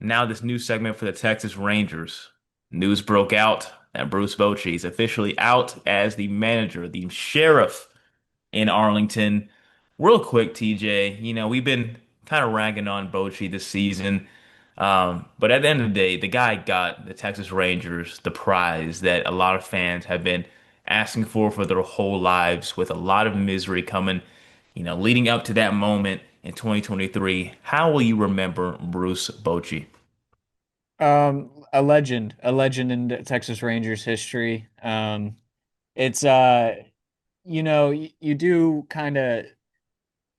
Now this new segment for the Texas Rangers. News broke out that Bruce Bochy is officially out as the manager, the sheriff in Arlington. Real quick, TJ, we've been kind of ragging on Bochy this season. But at the end of the day, the guy got the Texas Rangers the prize that a lot of fans have been asking for their whole lives, with a lot of misery coming, leading up to that moment in 2023. How will you remember Bruce Bochy? A legend in Texas Rangers history. It's you do kind of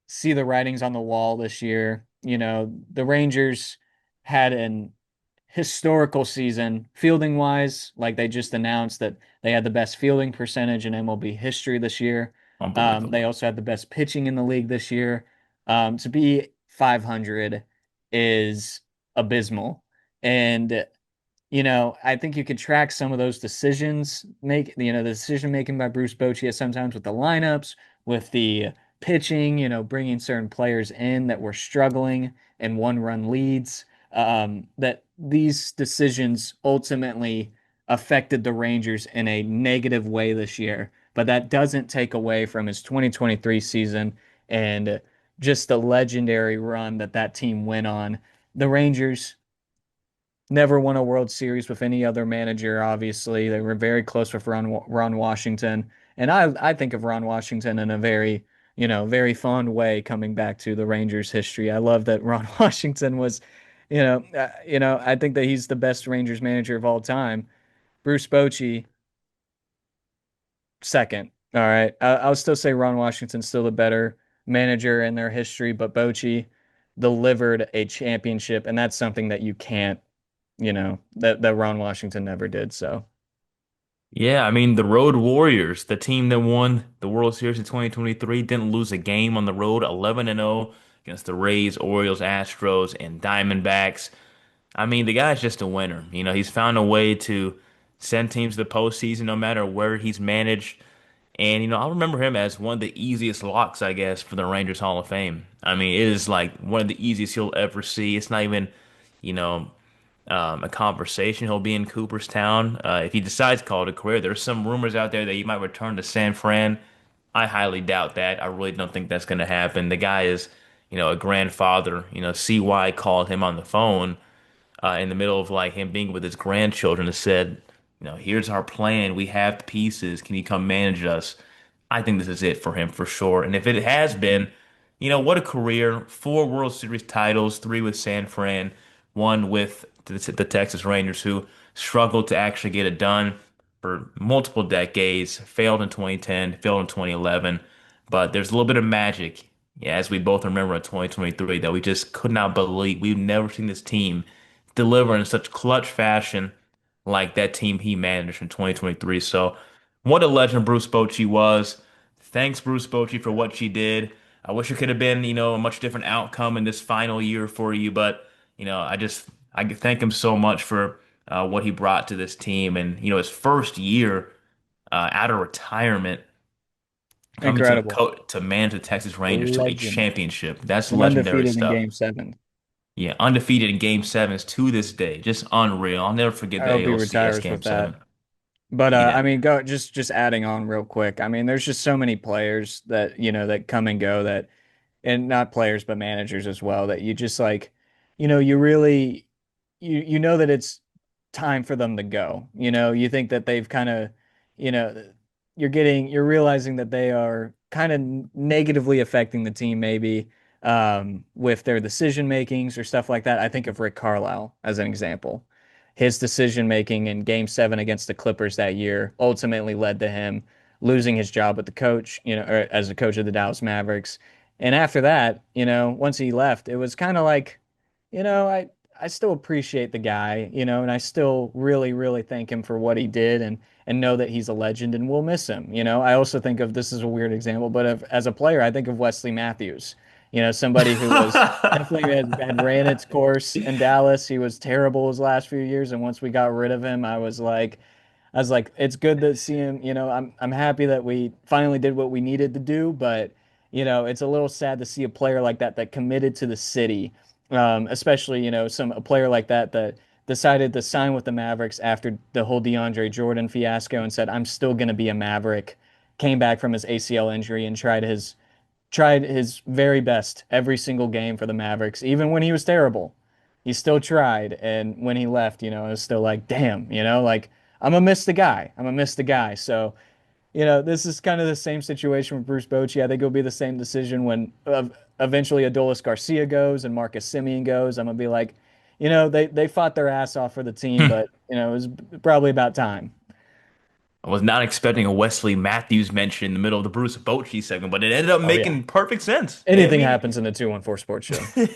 see the writings on the wall this year. The Rangers had an historical season fielding wise. Like they just announced that they had the best fielding percentage in MLB history this year. They Unbelievable. also had the best pitching in the league this year. To be 500 is abysmal. And I think you could track some of those decisions the decision making by Bruce Bochy at sometimes with the lineups, with the pitching, bringing certain players in that were struggling and one-run leads. That these decisions ultimately affected the Rangers in a negative way this year, but that doesn't take away from his 2023 season and just the legendary run that team went on. The Rangers never won a World Series with any other manager, obviously. They were very close with Ron Washington. And I think of Ron Washington in a very, very fond way coming back to the Rangers history. I love that Ron Washington was, I think that he's the best Rangers manager of all time. Bruce Bochy, second. All right. I'll still say Ron Washington's still the better manager in their history, but Bochy delivered a championship, and that's something that you can't that Ron Washington never did. So Yeah, I mean, the Road Warriors, the team that won the World Series in 2023, didn't lose a game on the road, 11-0 against the Rays, Orioles, Astros, and Diamondbacks. I mean, the guy's just a winner. He's found a way to send teams to the postseason no matter where he's managed. And, I remember him as one of the easiest locks, I guess, for the Rangers Hall of Fame. I mean, it is like one of the easiest you'll ever see. It's not even, you know, a conversation. He'll be in Cooperstown. If he decides to call it a career, there's some rumors out there that he might return to San Fran. I highly doubt that. I really don't think that's going to happen. The guy is, a grandfather. CY called him on the phone in the middle of like him being with his grandchildren and said, here's our plan. We have the pieces. Can you come manage us? I think this is it for him for sure. And if it has been, what a career. Four World Series titles, three with San Fran, one with the Texas Rangers, who struggled to actually get it done for multiple decades, failed in 2010, failed in 2011. But there's a little bit of magic, yeah, as we both remember in 2023, that we just could not believe. We've never seen this team deliver in such clutch fashion like that team he managed in 2023. So, what a legend Bruce Bochy was. Thanks, Bruce Bochy, for what you did. I wish it could have been, a much different outcome in this final year for you, but I thank him so much for what he brought to this team, and his first year out of retirement, coming to incredible. to manage the Texas Rangers to a Legend. championship. That's And legendary undefeated in stuff. game seven. Yeah, undefeated in Game Sevens to this day, just unreal. I'll never forget I the hope he ALCS retires Game with that. Seven. But Yeah. I mean, go just adding on real quick. I mean, there's just so many players that, that come and go that and not players but managers as well that you just like, you really you know that it's time for them to go. You think that they've kind of, you know, you're realizing that they are kind of negatively affecting the team maybe with their decision makings or stuff like that. I think of Rick Carlisle as an example. His decision making in Game 7 against the Clippers that year ultimately led to him losing his job with the coach, or as a coach of the Dallas Mavericks. And after that, once he left, it was kind of like, I still appreciate the guy, and I still really, really thank him for what he did and know that he's a legend and we'll miss him. I also think of this is a weird example, but as a player, I think of Wesley Matthews, somebody who was definitely had ran its course in Dallas. He was terrible his last few years, and once we got rid of him, I was like, it's good to see him. I'm happy that we finally did what we needed to do, but it's a little sad to see a player like that committed to the city Especially, a player like that decided to sign with the Mavericks after the whole DeAndre Jordan fiasco and said, "I'm still going to be a Maverick." Came back from his ACL injury and tried his very best every single game for the Mavericks, even when he was terrible. He still tried, and when he left, it was still like, damn, like I'm gonna miss the guy. I'm gonna miss the guy. So this is kind of the same situation with Bruce Bochy. I think it'll be the same decision when eventually Adolis Garcia goes and Marcus Simeon goes. I'm gonna be like, they fought their ass off for the team, but it was probably about time. I was not expecting a Wesley Matthews mention in the middle of the Bruce Bochy segment, but it ended up Oh yeah. making perfect sense. I Anything mean, happens in the 214 Sports Show.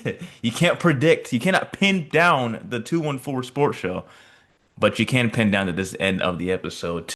you can't predict, you cannot pin down the 214 Sports Show, but you can pin down to this end of the episode.